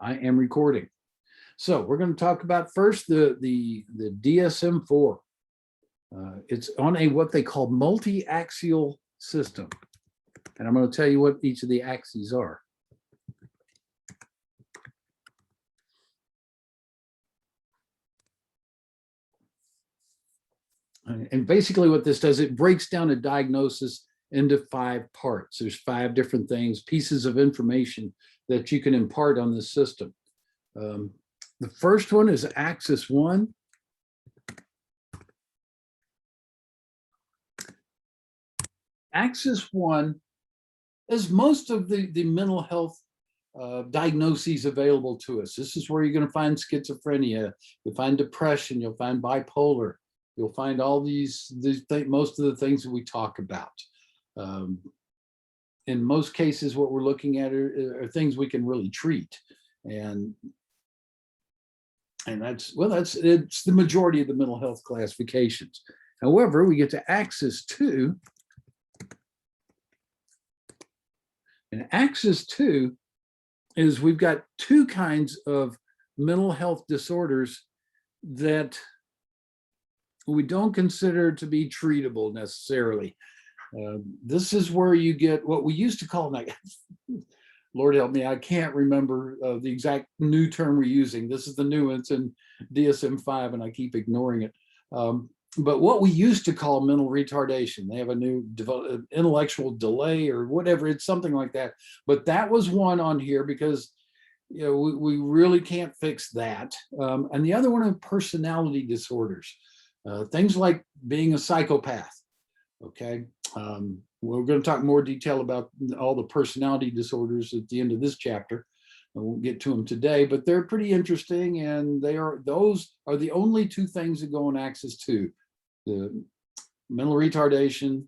I am recording. So we're going to talk about first the DSM-4. It's on a what they call multi-axial system. And I'm going to tell you what each of the axes are. And basically what this does, it breaks down a diagnosis into 5 parts. There's 5 different things, pieces of information that you can impart on this system. The first one is axis 1. Axis 1 is most of the mental health diagnoses available to us. This is where you're going to find schizophrenia, you'll find depression, you'll find bipolar, you'll find all these most of the things that we talk about. In most cases, what we're looking at are things we can really treat, and it's the majority of the mental health classifications. However, we get to axis 2, and axis 2 is we've got 2 kinds of mental health disorders that we don't consider to be treatable necessarily. This is where you get what we used to call, Lord help me, I can't remember the exact new term we're using. This is the new one. It's in DSM-5 and I keep ignoring it. But what we used to call mental retardation, they have a new intellectual delay or whatever, it's something like that. But that was one on here because we really can't fix that. And the other one are personality disorders, things like being a psychopath. Okay, we're going to talk more detail about all the personality disorders at the end of this chapter. I won't get to them today, but they're pretty interesting, and those are the only 2 things that go on axis 2: the mental retardation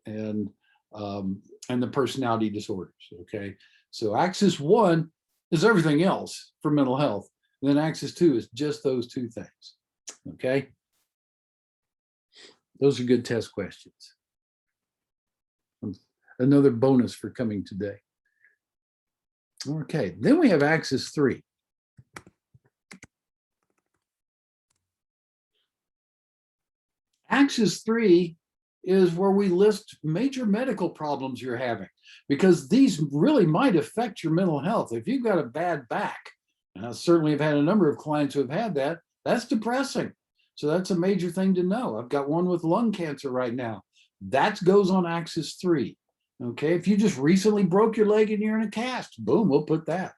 and the personality disorders. Okay, so axis 1 is everything else for mental health, and then axis 2 is just those 2 things. Okay, those are good test questions. Another bonus for coming today. Okay, then we have axis 3. Axis 3 is where we list major medical problems you're having, because these really might affect your mental health. If you've got a bad back, and I certainly have had a number of clients who have had that, that's depressing. So that's a major thing to know. I've got one with lung cancer right now. That goes on axis 3. Okay, if you just recently broke your leg and you're in a cast, boom, we'll put that.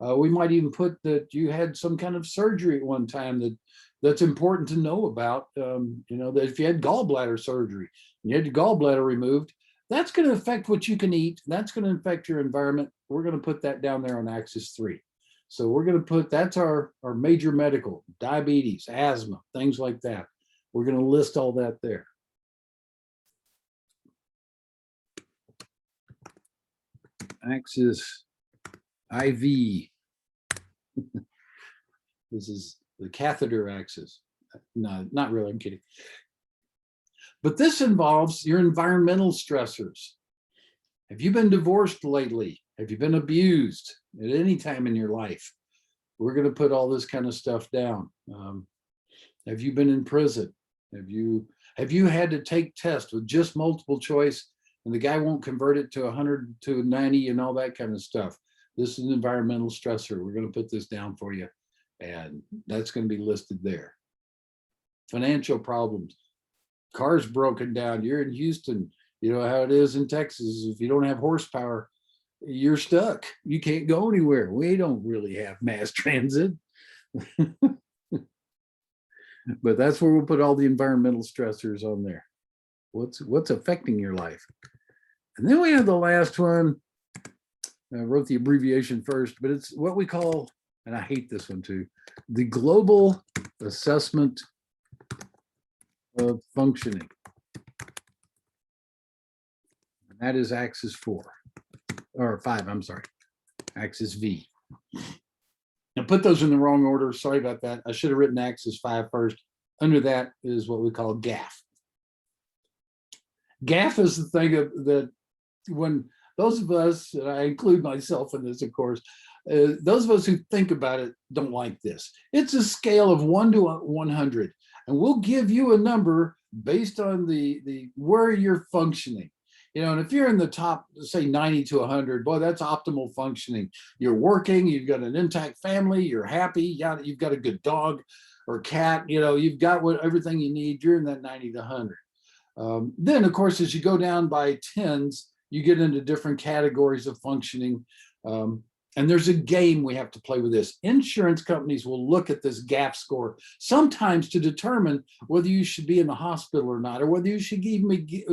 We might even put that you had some kind of surgery at one time that's important to know about. That if you had gallbladder surgery and you had your gallbladder removed, that's going to affect what you can eat. That's going to affect your environment. We're going to put that down there on axis 3. So we're going to put, that's our major medical, diabetes, asthma, things like that. We're going to list all that there. Axis IV. This is the catheter axis. No, not really, I'm kidding. But this involves your environmental stressors. Have you been divorced lately? Have you been abused at any time in your life? We're going to put all this kind of stuff down. Have you been in prison? Have you had to take tests with just multiple choice and the guy won't convert it to 100 to 90 and all that kind of stuff? This is an environmental stressor. We're going to put this down for you, and that's going to be listed there. Financial problems. Car's broken down. You're in Houston. You know how it is in Texas. If you don't have horsepower, you're stuck. You can't go anywhere. We don't really have mass transit. But that's where we'll put all the environmental stressors on there. What's affecting your life? And then we have the last one. I wrote the abbreviation first, but it's what we call, and I hate this one too, the Global Assessment of Functioning. And that is axis 4, or 5, I'm sorry, axis V. I put those in the wrong order. Sorry about that. I should have written axis 5 first. Under that is what we call GAF. GAF is the thing that when those of us, and I include myself in this, of course, those of us who think about it don't like this. It's a scale of 1 to 100, and we'll give you a number based on the where you're functioning. And if you're in the top, say 90 to 100, boy, that's optimal functioning. You're working, you've got an intact family, you're happy, you've got a good dog or cat, you've got everything you need. You're in that 90 to 100. Then, of course, as you go down by tens, you get into different categories of functioning. And there's a game we have to play with this. Insurance companies will look at this GAF score sometimes to determine whether you should be in the hospital or not, or whether you should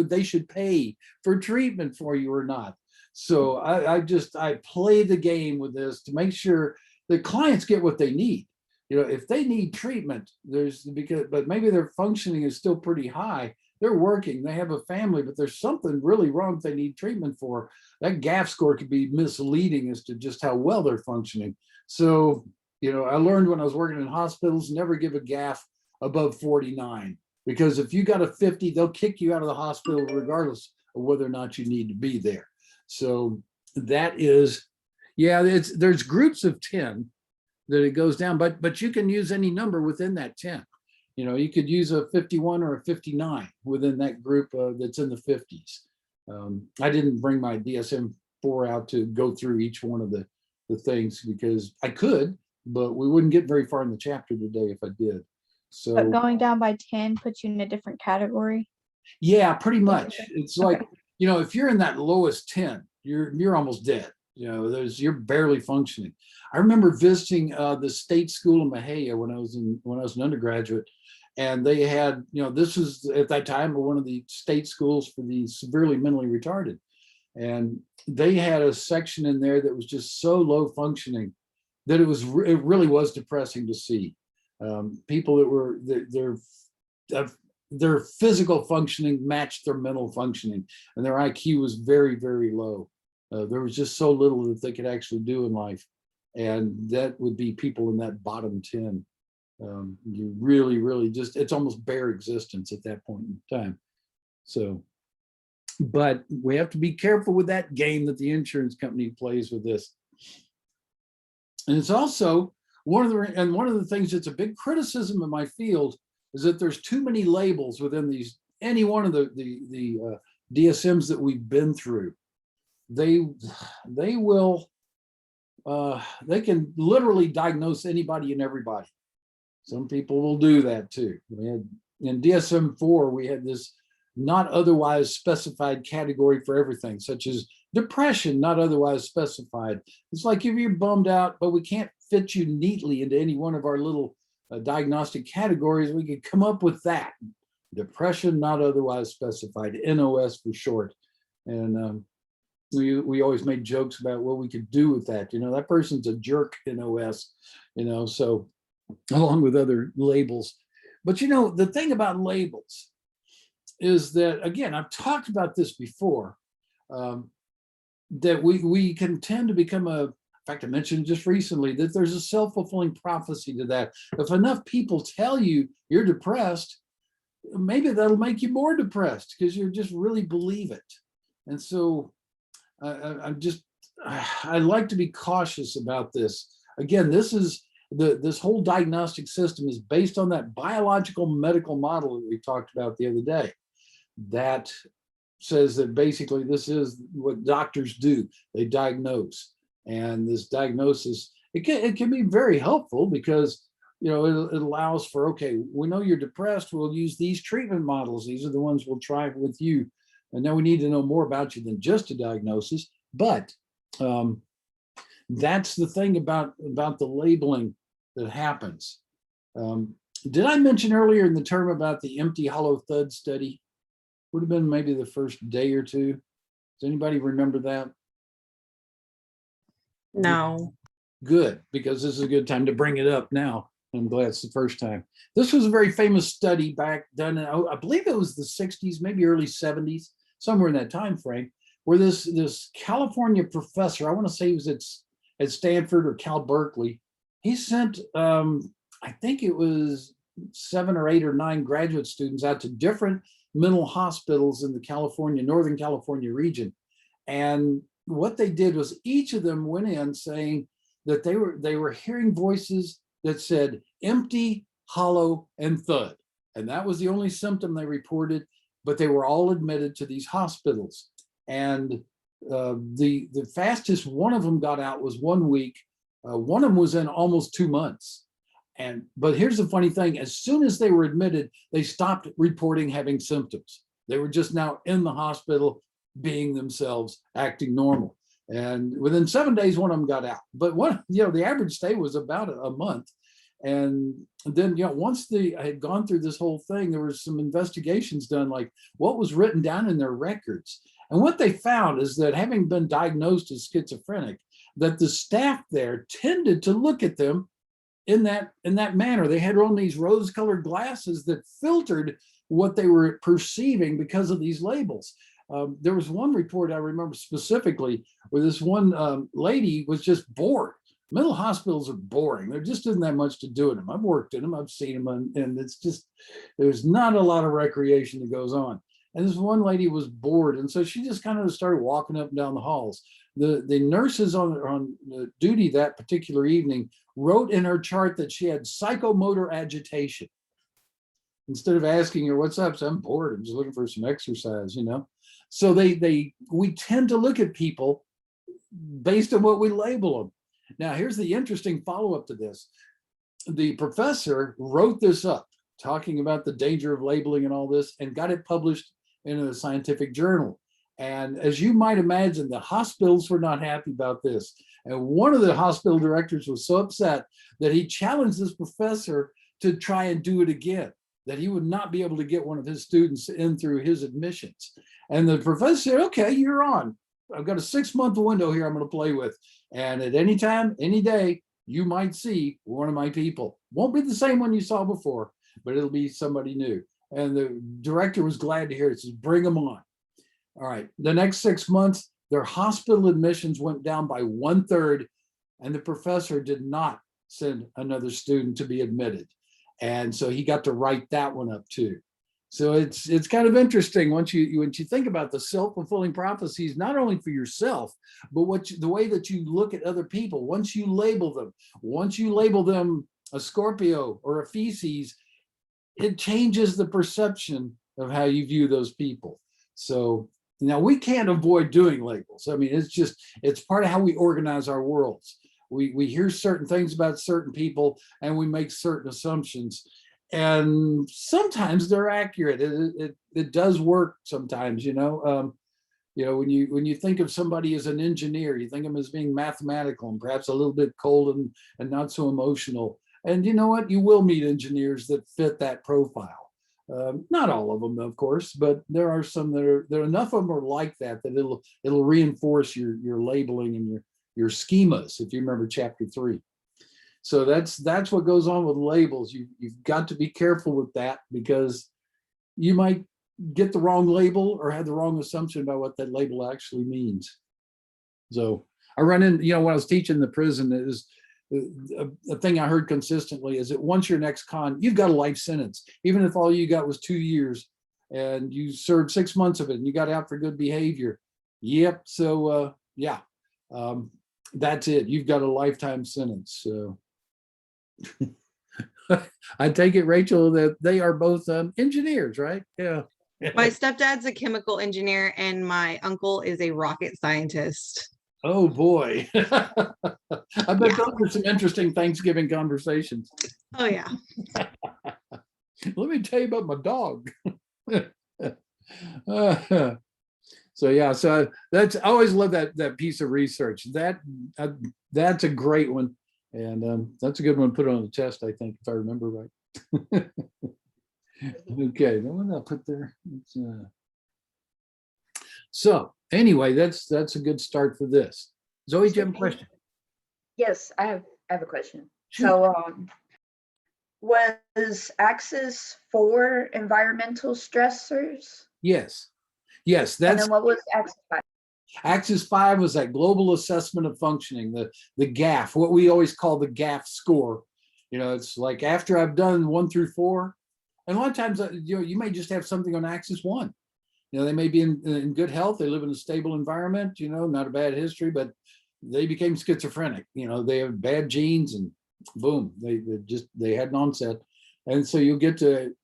they should pay for treatment for you or not. So I play the game with this to make sure the clients get what they need. If they need treatment, but maybe their functioning is still pretty high. They're working, they have a family, but there's something really wrong that they need treatment for. That GAF score could be misleading as to just how well they're functioning. So, I learned when I was working in hospitals, never give a GAF above 49, because if you got a 50, they'll kick you out of the hospital regardless of whether or not you need to be there. So that is, there's groups of 10 that it goes down, but you can use any number within that 10. You could use a 51 or a 59 within that group that's in the 50s. I didn't bring my DSM-4 out to go through each one of the things, because I could, but we wouldn't get very far in the chapter today if I did. So, but going down by 10 puts you in a different category? Yeah, pretty much. It's like, if you're in that lowest 10, you're almost dead. You're barely functioning. I remember visiting the state school in Mahia when I was an undergraduate, and they had, this was at that time one of the state schools for the severely mentally retarded, and they had a section in there that was just so low functioning that it really was depressing to see. People that were their physical functioning matched their mental functioning, and their IQ was very, very low. There was just so little that they could actually do in life. And that would be people in that bottom 10. You really, really it's almost bare existence at that point in time. So, but we have to be careful with that game that the insurance company plays with this. And it's also one of the things that's a big criticism of my field is that there's too many labels within any one of the DSMs that we've been through. They can literally diagnose anybody and everybody. Some people will do that too. In DSM-4, we had this not otherwise specified category for everything, such as depression, not otherwise specified. It's like if you're bummed out, but we can't fit you neatly into any one of our little diagnostic categories, we could come up with that. Depression, not otherwise specified, NOS for short. And we always made jokes about what we could do with that. That person's a jerk, NOS, so along with other labels. But the thing about labels is that, again, I've talked about this before, that we can tend to become in fact, I mentioned just recently that there's a self-fulfilling prophecy to that. If enough people tell you you're depressed, maybe that'll make you more depressed because you just really believe it. And so I like to be cautious about this. Again, this whole diagnostic system is based on that biological medical model that we talked about the other day. That says that basically this is what doctors do. They diagnose. And this diagnosis, it can be very helpful because it allows for, okay, we know you're depressed, we'll use these treatment models. These are the ones we'll try with you. And now we need to know more about you than just a diagnosis. But that's the thing about the labeling that happens. Did I mention earlier in the term about the empty hollow thud study? Would have been maybe the first day or two. Does anybody remember that? No. Good, because this is a good time to bring it up now. I'm glad it's the first time. This was a very famous study done in, I believe it was the 60s, maybe early 70s, somewhere in that time frame, where this California professor, I want to say he was at Stanford or Cal Berkeley, he sent, I think it was 7 or 8 or 9 graduate students out to different mental hospitals in the Northern California region. And what they did was each of them went in saying that they were hearing voices that said empty, hollow, and thud. And that was the only symptom they reported, but they were all admitted to these hospitals. And the fastest one of them got out was 1 week. One of them was in almost 2 months. But here's the funny thing, as soon as they were admitted, they stopped reporting having symptoms. They were just now in the hospital, being themselves, acting normal. And within 7 days, one of them got out. But the average stay was about a month. And then, once they had gone through this whole thing, there was some investigations done, like what was written down in their records. And what they found is that, having been diagnosed as schizophrenic, that the staff there tended to look at them in that manner. They had on these rose-colored glasses that filtered what they were perceiving because of these labels. There was one report I remember specifically where this one lady was just bored. Mental hospitals are boring. There just isn't that much to do in them. I've worked in them, I've seen them, and it's just, there's not a lot of recreation that goes on. And this one lady was bored, and so she just kind of started walking up and down the halls. The nurses on duty that particular evening wrote in her chart that she had psychomotor agitation. Instead of asking her, what's up? So, I'm bored, I'm just looking for some exercise, So we tend to look at people based on what we label them. Now, here's the interesting follow-up to this. The professor wrote this up, talking about the danger of labeling and all this, and got it published in a scientific journal. And as you might imagine, the hospitals were not happy about this. And one of the hospital directors was so upset that he challenged this professor to try and do it again, that he would not be able to get one of his students in through his admissions. And the professor said, okay, you're on. I've got a 6-month window here I'm going to play with. And at any time, any day, you might see one of my people. Won't be the same one you saw before, but it'll be somebody new. And the director was glad to hear it. He says, bring them on. All right. The next 6 months, their hospital admissions went down by 1/3, and the professor did not send another student to be admitted. And so he got to write that one up too. So it's kind of interesting once you think about the self-fulfilling prophecies, not only for yourself, but the way that you look at other people. Once you label them a Scorpio or a Feces, it changes the perception of how you view those people. So now we can't avoid doing labels. I mean, it's part of how we organize our worlds. We hear certain things about certain people and we make certain assumptions. And sometimes they're accurate. It does work sometimes, when you think of somebody as an engineer, you think of them as being mathematical and perhaps a little bit cold and not so emotional. And you know what? You will meet engineers that fit that profile. Not all of them, of course, but there are some there enough of them are like that it'll reinforce your labeling and your schemas, if you remember chapter 3. So that's what goes on with labels. You've got to be careful with that, because you might get the wrong label or have the wrong assumption about what that label actually means. So I run in, when I was teaching the prison, it is a thing I heard consistently is that once you're next con, you've got a life sentence, even if all you got was 2 years and you served 6 months of it and you got out for good behavior. Yep. So that's it. You've got a lifetime sentence. So I take it, Rachel, that they are both engineers, right? Yeah. My stepdad's a chemical engineer and my uncle is a rocket scientist. Oh boy. I bet those are some interesting Thanksgiving conversations. Oh yeah. Let me tell you about my dog. So that's, I always love that piece of research. That's a great one. And that's a good one to put on the test, I think, if I remember right. Okay, what did I put there? So anyway, that's a good start for this. Zoe, do you have a question? Yes, I have a question. Sure. So was Axis 4 environmental stressors? Yes. And That's then what was Axis 5? Axis 5 was that global assessment of functioning, the GAF, what we always call the GAF score. It's like after I've done 1 through 4, and a lot of times, you may just have something on Axis 1. You know, they may be in good health, they live in a stable environment, you know, not a bad history, but they became schizophrenic. You know, they have bad genes and boom, they had an onset. And so you'll get to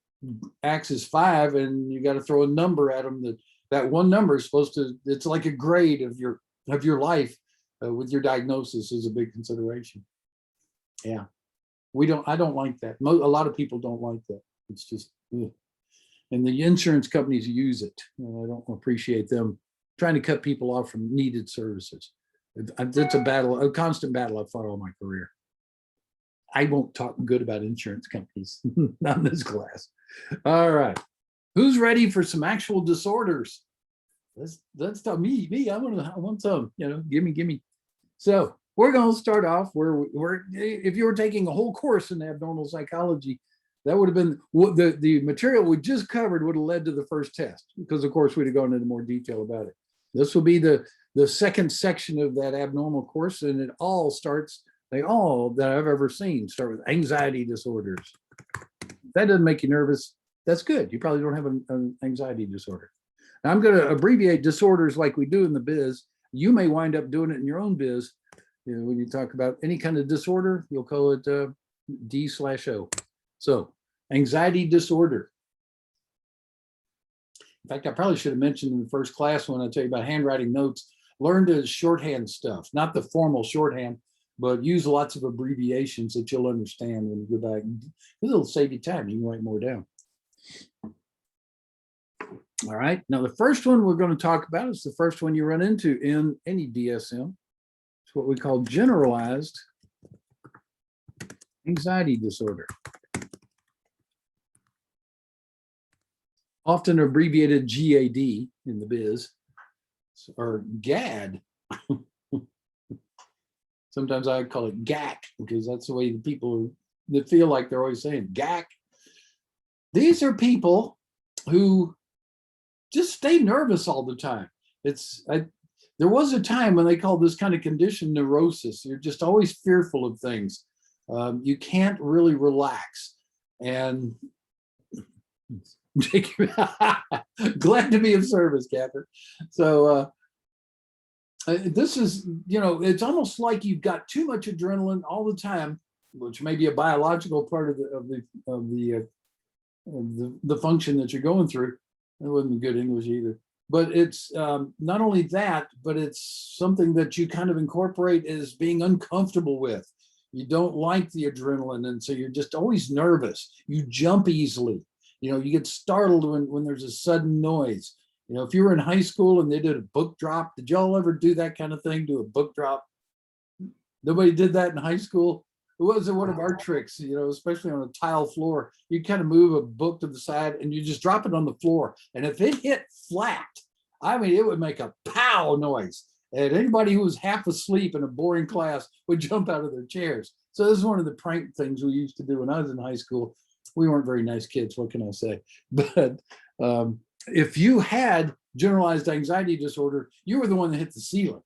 axis 5 and you got to throw a number at them. That one number is supposed to, it's like a grade of your life with your diagnosis is a big consideration. Yeah, I don't like that. A lot of people don't like that. It's just, ugh. And the insurance companies use it. I don't appreciate them trying to cut people off from needed services. It's a constant battle I've fought all my career. I won't talk good about insurance companies, not in this class. All right, who's ready for some actual disorders? Let's tell me. I want some. You know, give me. So we're going to start off where if you were taking a whole course in abnormal psychology, that would have been what the material we just covered would have led to the first test, because of course we'd have gone into more detail about it. This will be the second section of that abnormal course, and it all starts. They all that I've ever seen start with anxiety disorders. If that doesn't make you nervous, that's good. You probably don't have an anxiety disorder. Now I'm going to abbreviate disorders like we do in the biz. You may wind up doing it in your own biz. You know, when you talk about any kind of disorder, you'll call it D/O. So anxiety disorder. In fact, I probably should have mentioned in the first class when I tell you about handwriting notes, learn to shorthand stuff, not the formal shorthand, but use lots of abbreviations that you'll understand when you go back. It'll save you time. You can write more down. All right. Now, the first one we're going to talk about is the first one you run into in any DSM. It's what we call generalized anxiety disorder. Often abbreviated GAD in the biz, or GAD. Sometimes I call it GAC, because that's the way the people that feel like they're always saying GAC. These are people who just stay nervous all the time. There was a time when they called this kind of condition neurosis. You're just always fearful of things. You can't really relax. And glad to be of service, Catherine. So this is, you know, it's almost like you've got too much adrenaline all the time, which may be a biological part of the function that you're going through. It wasn't good English either. But it's not only that, but it's something that you kind of incorporate as being uncomfortable with. You don't like the adrenaline, and so you're just always nervous. You jump easily. You know, you get startled when there's a sudden noise. You know, if you were in high school and they did a book drop, did y'all ever do that kind of thing, do a book drop? Nobody did that in high school. It wasn't one of our tricks, you know, especially on a tile floor. You kind of move a book to the side and you just drop it on the floor. And if it hit flat, I mean, it would make a pow noise. And anybody who was half asleep in a boring class would jump out of their chairs. So this is one of the prank things we used to do when I was in high school. We weren't very nice kids, what can I say? But if you had generalized anxiety disorder, you were the one that hit the ceiling,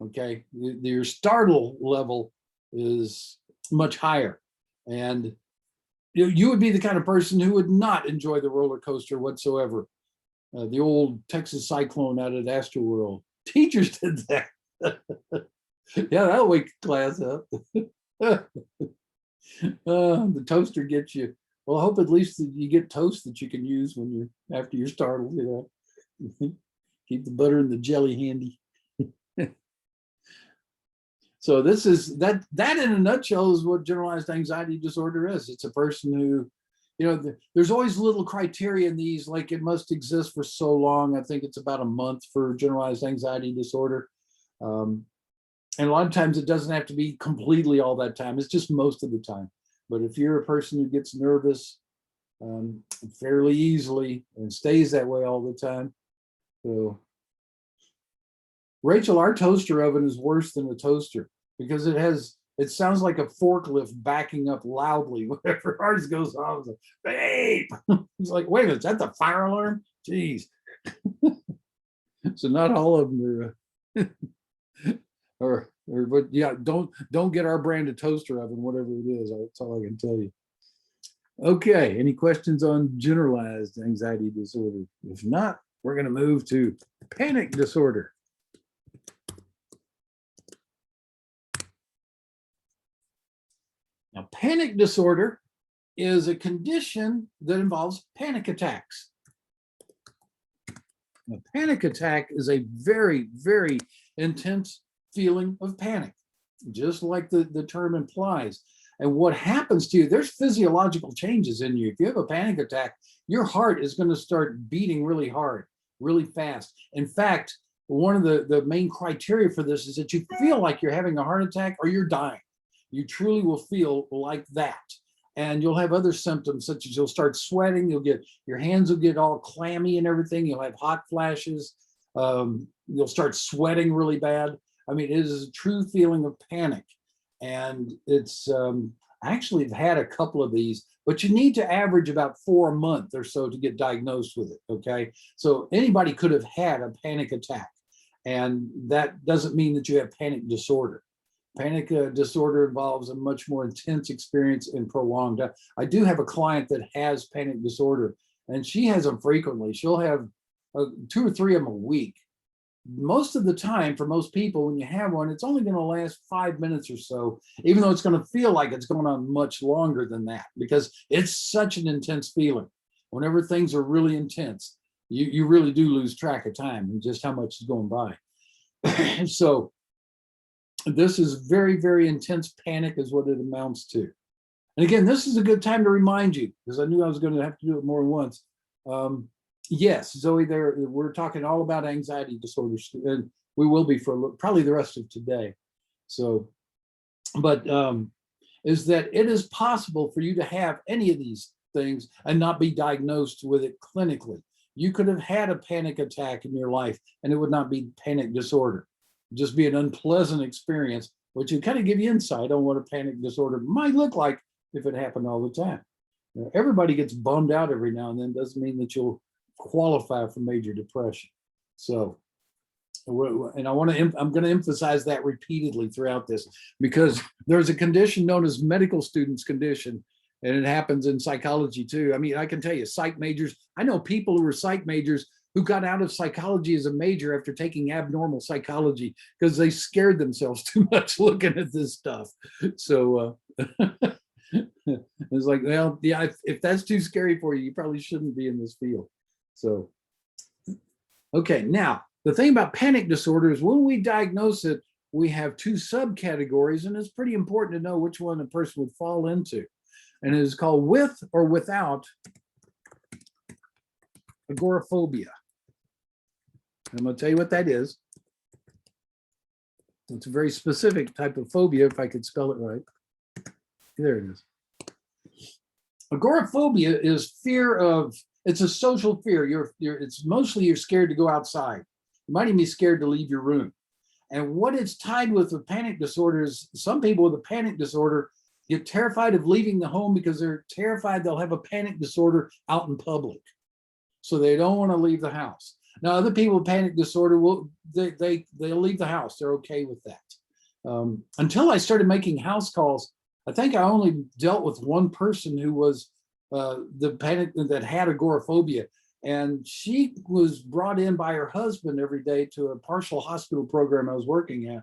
okay? Your startle level is much higher. And you would be the kind of person who would not enjoy the roller coaster whatsoever. The old Texas cyclone out at Astroworld. Teachers did that. Yeah, that'll wake class up. The toaster gets you. Well, I hope at least that you get toast that you can use when you're after you're startled, you know. Keep the butter and the jelly handy. So this is that in a nutshell is what generalized anxiety disorder is. It's a person who, you know, there's always little criteria in these, like it must exist for so long. I think it's about a month for generalized anxiety disorder. And a lot of times it doesn't have to be completely all that time. It's just most of the time. But if you're a person who gets nervous fairly easily and stays that way all the time. So Rachel, our toaster oven is worse than a toaster because it sounds like a forklift backing up loudly whenever ours goes off. It's like, babe! It's like, wait a minute, is that the fire alarm? Jeez. So not all of them are but yeah, don't get our brand of toaster oven, whatever it is. That's all I can tell you. Okay, any questions on generalized anxiety disorder? If not, we're going to move to panic disorder. Now, panic disorder is a condition that involves panic attacks. A panic attack is a very, very intense feeling of panic, just like the term implies. And what happens to you, there's physiological changes in you. If you have a panic attack, your heart is going to start beating really hard, really fast. In fact, one of the main criteria for this is that you feel like you're having a heart attack or you're dying. You truly will feel like that. And you'll have other symptoms such as you'll start sweating, your hands will get all clammy and everything. You'll have hot flashes. You'll start sweating really bad. I mean, it is a true feeling of panic. And it's actually I've had a couple of these, but you need to average about 4 a month or so to get diagnosed with it. Okay. So anybody could have had a panic attack, and that doesn't mean that you have panic disorder. Panic disorder involves a much more intense experience and prolonged. I do have a client that has panic disorder, and she has them frequently. She'll have 2 or 3 of them a week. Most of the time, for most people, when you have one, it's only going to last 5 minutes or so, even though it's going to feel like it's going on much longer than that, because it's such an intense feeling. Whenever things are really intense, you really do lose track of time and just how much is going by. So this is very, very intense panic is what it amounts to. And again, this is a good time to remind you, because I knew I was going to have to do it more than once. Yes, Zoe, we're talking all about anxiety disorders, and we will be for probably the rest of today. So, but is that it is possible for you to have any of these things and not be diagnosed with it clinically. You could have had a panic attack in your life, and it would not be panic disorder. It'd just be an unpleasant experience, which would kind of give you insight on what a panic disorder might look like if it happened all the time. You know, everybody gets bummed out every now and then. Doesn't mean that you'll qualify for major depression. So, and I'm going to emphasize that repeatedly throughout this, because there's a condition known as medical students condition, and it happens in psychology too. I mean, I can tell you, psych majors, I know people who were psych majors who got out of psychology as a major after taking abnormal psychology because they scared themselves too much looking at this stuff. So it's like, well, yeah, if that's too scary for you, you probably shouldn't be in this field. So, okay, now the thing about panic disorder is when we diagnose it, we have 2 subcategories, and it's pretty important to know which one a person would fall into. And it is called with or without agoraphobia. I'm going to tell you what that is. It's a very specific type of phobia, if I could spell it right. There it is. Agoraphobia is fear of, it's a social fear. It's mostly you're scared to go outside. You might even be scared to leave your room. And what it's tied with panic disorder is some people with a panic disorder get terrified of leaving the home because they're terrified they'll have a panic disorder out in public. So they don't want to leave the house. Now, other people with panic disorder, they'll leave the house. They're okay with that. Until I started making house calls, I think I only dealt with one person who was the panic that had agoraphobia. And she was brought in by her husband every day to a partial hospital program I was working at.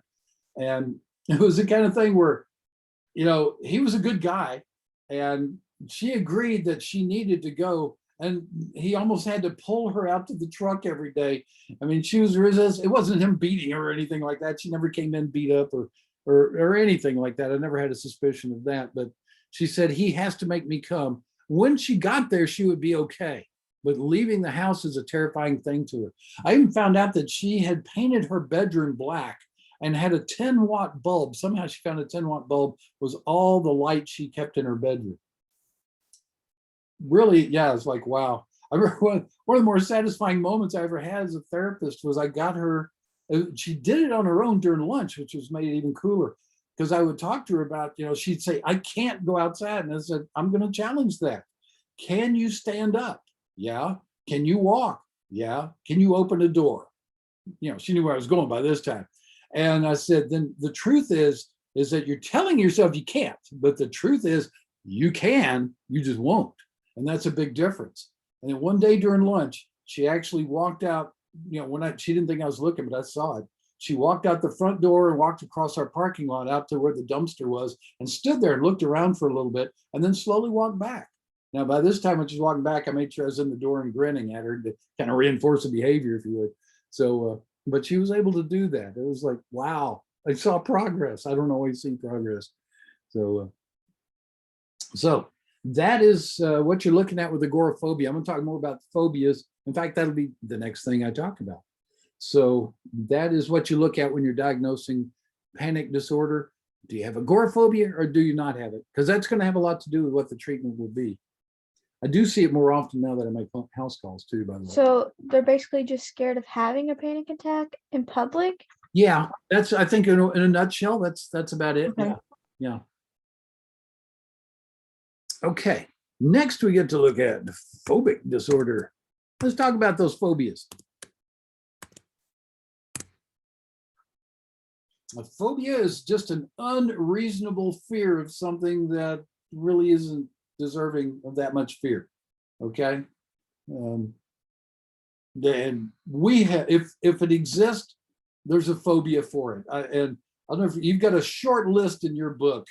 And it was the kind of thing where, you know, he was a good guy, and she agreed that she needed to go. And he almost had to pull her out to the truck every day. I mean, she was resistant. It wasn't him beating her or anything like that. She never came in beat up or anything like that. I never had a suspicion of that. But she said, he has to make me come. When she got there, she would be okay. But leaving the house is a terrifying thing to her. I even found out that she had painted her bedroom black and had a 10-watt bulb. Somehow she found a 10-watt bulb was all the light she kept in her bedroom. Really, yeah, it's like, wow. I remember one of the more satisfying moments I ever had as a therapist was I got her, she did it on her own during lunch, which was made it even cooler, because I would talk to her about, you know, she'd say, I can't go outside. And I said, I'm going to challenge that. Can you stand up? Yeah. Can you walk? Yeah. Can you open a door? You know, she knew where I was going by this time. And I said, then the truth is that you're telling yourself you can't, but the truth is you can, you just won't. And that's a big difference. And then one day during lunch, she actually walked out, she didn't think I was looking, but I saw it. She walked out the front door and walked across our parking lot out to where the dumpster was and stood there and looked around for a little bit and then slowly walked back. Now, by this time, when she's walking back, I made sure I was in the door and grinning at her to kind of reinforce the behavior, if you would. So, but she was able to do that. It was like, wow, I saw progress. I don't always see progress. So that is what you're looking at with agoraphobia. I'm going to talk more about phobias. In fact, that'll be the next thing I talk about. So that is what you look at when you're diagnosing panic disorder. Do you have agoraphobia or do you not have it? Because that's going to have a lot to do with what the treatment will be. I do see it more often now that I make house calls too, by the way. So they're basically just scared of having a panic attack in public? Yeah, that's, I think in a nutshell, that's about it. Okay. Yeah. Okay, next we get to look at phobic disorder. Let's talk about those phobias. A phobia is just an unreasonable fear of something that really isn't deserving of that much fear. Okay. Then we have, if it exists, there's a phobia for it. And I don't know if you've got a short list in your book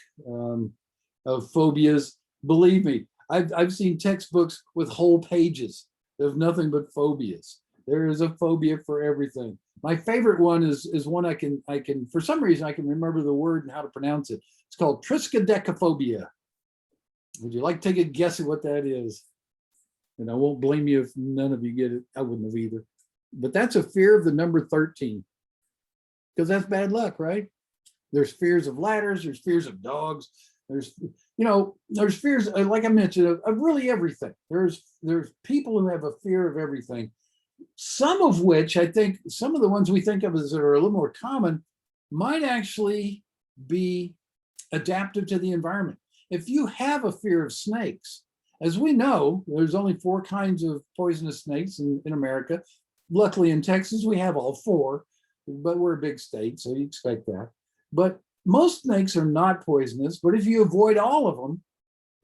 of phobias. Believe me, I've seen textbooks with whole pages of nothing but phobias. There is a phobia for everything. My favorite one is one I can for some reason I can remember the word and how to pronounce it. It's called triskaidekaphobia. Would you like to take a guess at what that is? And I won't blame you if none of you get it. I wouldn't have either. But that's a fear of the number 13. Because that's bad luck, right? There's fears of ladders, there's fears of dogs, there's fears, like I mentioned, of really everything. There's people who have a fear of everything. Some of which I think, some of the ones we think of as that are a little more common might actually be adaptive to the environment. If you have a fear of snakes, as we know, there's only 4 kinds of poisonous snakes in America. Luckily in Texas, we have all 4, but we're a big state, so you expect that. But most snakes are not poisonous, but if you avoid all of them,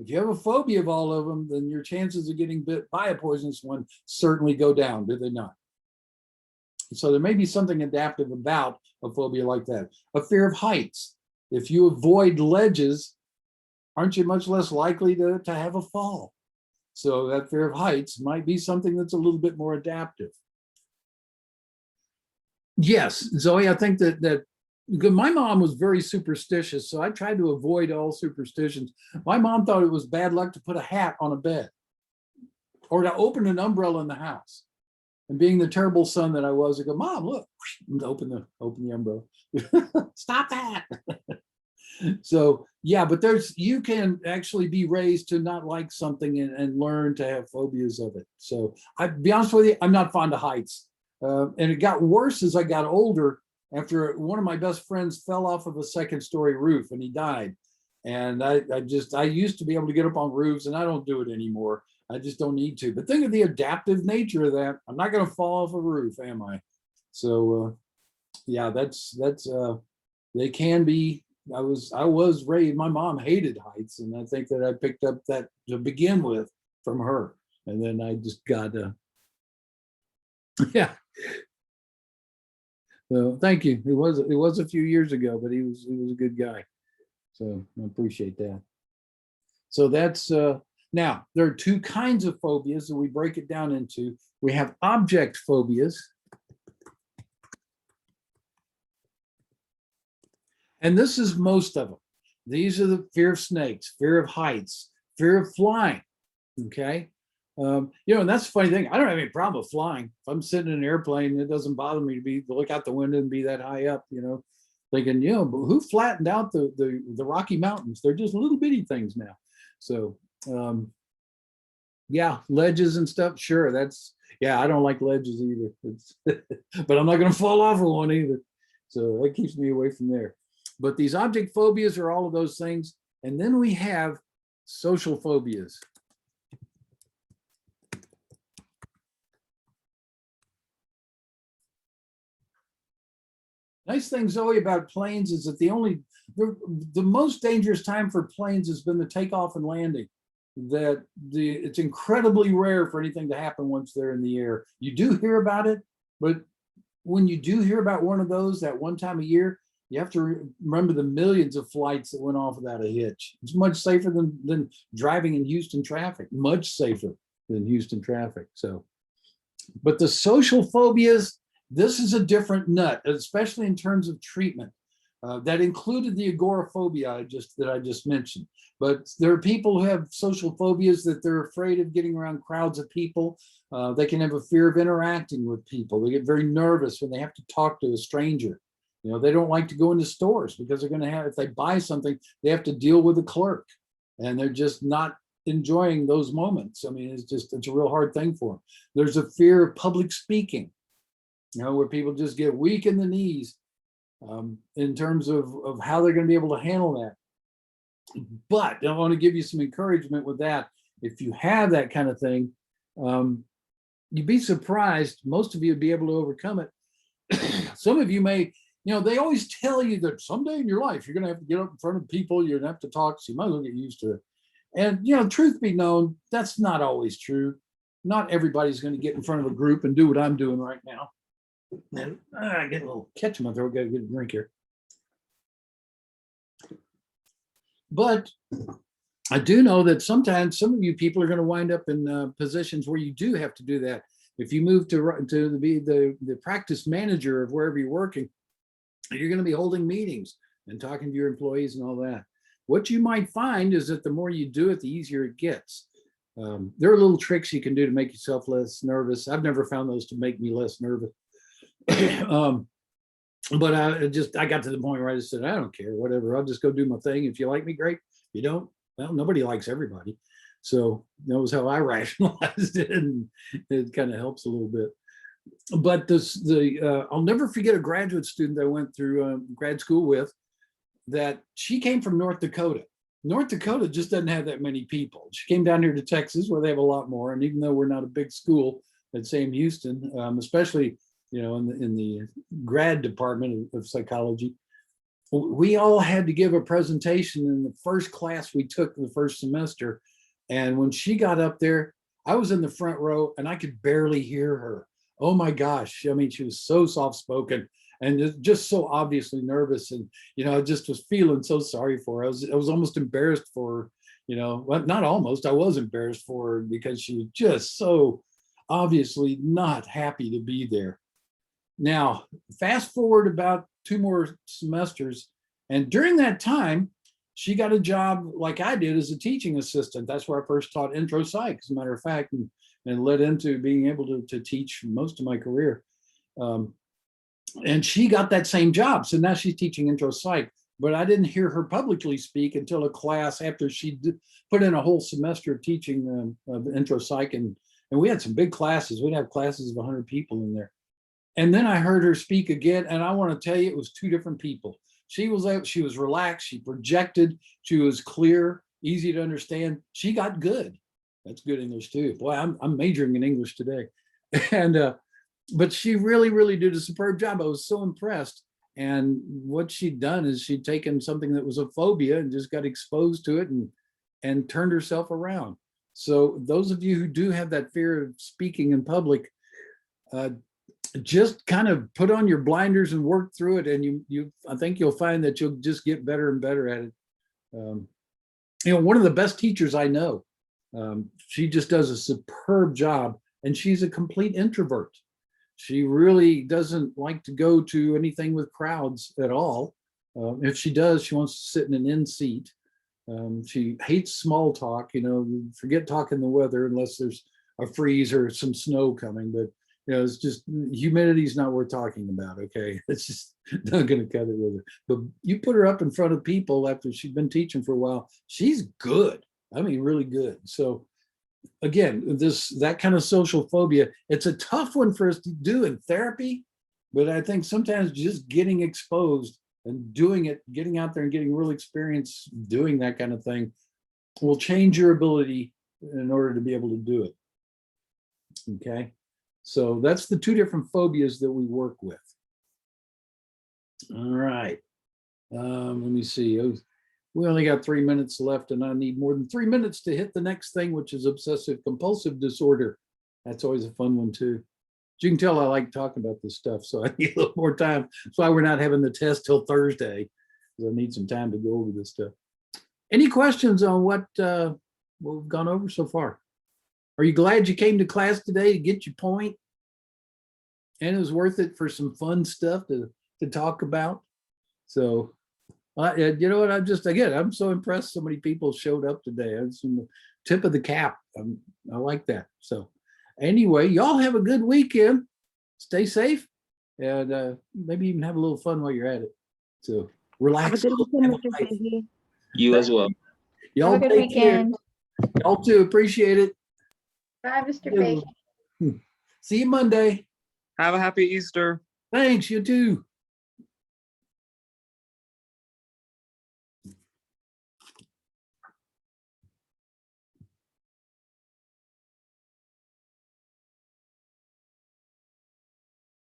if you have a phobia of all of them, then your chances of getting bit by a poisonous one certainly go down, do they not? So there may be something adaptive about a phobia like that. A fear of heights. If you avoid ledges, aren't you much less likely to have a fall? So that fear of heights might be something that's a little bit more adaptive. Yes, Zoe, I think that my mom was very superstitious, so I tried to avoid all superstitions. My mom thought it was bad luck to put a hat on a bed or to open an umbrella in the house. And being the terrible son that I was, I go, Mom, look, and open the umbrella. Stop that. So yeah, but you can actually be raised to not like something and learn to have phobias of it. So I'll be honest with you, I'm not fond of heights. And it got worse as I got older. After one of my best friends fell off of a 2nd-story roof and he died. And I used to be able to get up on roofs, and I don't do it anymore. I just don't need to. But think of the adaptive nature of that. I'm not going to fall off a roof, am I? So yeah, they can be. I was raised, my mom hated heights, and I think that I picked up that to begin with from her. And then I just got yeah. So thank you. It was a few years ago, but he was a good guy. So I appreciate that. So that's now there are 2 kinds of phobias that we break it down into. We have object phobias. And this is most of them. These are the fear of snakes, fear of heights, fear of flying. Okay. And that's the funny thing. I don't have any problem with flying. If I'm sitting in an airplane, it doesn't bother me to look out the window and be that high up, thinking, but who flattened out the Rocky Mountains? They're just little bitty things now. So, yeah, ledges and stuff. Sure. I don't like ledges either. But I'm not going to fall off of one either. So that keeps me away from there. But these object phobias are all of those things. And then we have social phobias. Nice thing, Zoe, about planes is that the most dangerous time for planes has been the takeoff and landing. that it's incredibly rare for anything to happen once they're in the air. You do hear about it, but when you do hear about one of those that one time a year, you have to remember the millions of flights that went off without a hitch. It's much safer than driving in Houston traffic, much safer than Houston traffic. So, but the social phobias, this is a different nut, especially in terms of treatment. That included the agoraphobia that I just mentioned. But there are people who have social phobias that they're afraid of getting around crowds of people. They can have a fear of interacting with people. They get very nervous when they have to talk to a stranger. You know, they don't like to go into stores because they're going to have, if they buy something, they have to deal with a clerk, and they're just not enjoying those moments. I mean, it's a real hard thing for them. There's a fear of public speaking, you know, where people just get weak in the knees in terms of how they're going to be able to handle that. But I want to give you some encouragement with that. If you have that kind of thing, you'd be surprised. Most of you would be able to overcome it. Some of you may, you know, they always tell you that someday in your life, you're going to have to get up in front of people. You're going to have to talk. So you might as well get used to it. And, you know, truth be known, that's not always true. Not everybody's going to get in front of a group and do what I'm doing right now. And I get a little catch in my throat. Got to get a drink here. But I do know that sometimes some of you people are going to wind up in positions where you do have to do that. If you move to be the practice manager of wherever you're working, you're going to be holding meetings and talking to your employees and all that. What you might find is that the more you do it, the easier it gets. There are little tricks you can do to make yourself less nervous. I've never found those to make me less nervous. But I got to the point where I just said, I don't care, whatever. I'll just go do my thing. If you like me, great. If you don't, well, nobody likes everybody. So that was how I rationalized it, and it kind of helps a little bit. But I'll never forget a graduate student I went through grad school with, that she came from North Dakota. North Dakota just doesn't have that many people. She came down here to Texas, where they have a lot more. And even though we're not a big school at Sam Houston, especially, you know, in the grad department of psychology, we all had to give a presentation in the first class we took the first semester. And when she got up there, I was in the front row and I could barely hear her. Oh my gosh. I mean, she was so soft-spoken and just so obviously nervous. And, you know, I just was feeling so sorry for her. I was almost embarrassed for her, you know, well, not almost, I was embarrassed for her because she was just so obviously not happy to be there. Now, fast forward about 2 more semesters, and during that time, she got a job like I did as a teaching assistant. That's where I first taught intro psych, as a matter of fact, and led into being able to teach most of my career. And she got that same job. So now she's teaching intro psych, but I didn't hear her publicly speak until a class after she put in a whole semester of teaching intro psych. And we had some big classes. We'd have classes of 100 people in there. And then I heard her speak again, and I want to tell you, it was 2 different people. She was relaxed, she projected, she was clear, easy to understand. She got good. That's good English too. Boy, I'm majoring in English today. And but she really, really did a superb job. I was so impressed. And what she'd done is she'd taken something that was a phobia and just got exposed to it and turned herself around. So those of you who do have that fear of speaking in public, just kind of put on your blinders and work through it, and I think you'll find that you'll just get better and better at it. You know, one of the best teachers I know, she just does a superb job, and she's a complete introvert. She really doesn't like to go to anything with crowds at all. If she does, she wants to sit in an end seat. She hates small talk, you know, forget talking the weather unless there's a freeze or some snow coming, but you know, it's just humidity is not worth talking about. Okay, it's just not going to cut it with her. But you put her up in front of people after she's been teaching for a while, she's good. I mean, really good. So again, that kind of social phobia, it's a tough one for us to do in therapy, but I think sometimes just getting exposed and doing it, getting out there and getting real experience doing that kind of thing will change your ability in order to be able to do it. Okay. So that's the 2 different phobias that we work with. All right. Let me see. We only got 3 minutes left and I need more than 3 minutes to hit the next thing, which is obsessive compulsive disorder. That's always a fun one too. As you can tell, I like talking about this stuff, so I need a little more time. That's why we're not having the test till Thursday, because I need some time to go over this stuff. Any questions on what we've gone over so far? Are you glad you came to class today to get your point? And it was worth it for some fun stuff to talk about. So, you know what? I'm so impressed so many people showed up today. It's from the tip of the cap. I like that. So anyway, y'all have a good weekend. Stay safe and maybe even have a little fun while you're at it. So relax. Have a good weekend, Have a Mr. nice- Fahey. You as well. Y'all Have a good take care. weekend. Y'all too. Appreciate it. Bye, Mr. Yeah. Fahey. See you Monday. Have a happy Easter. Thanks. You too.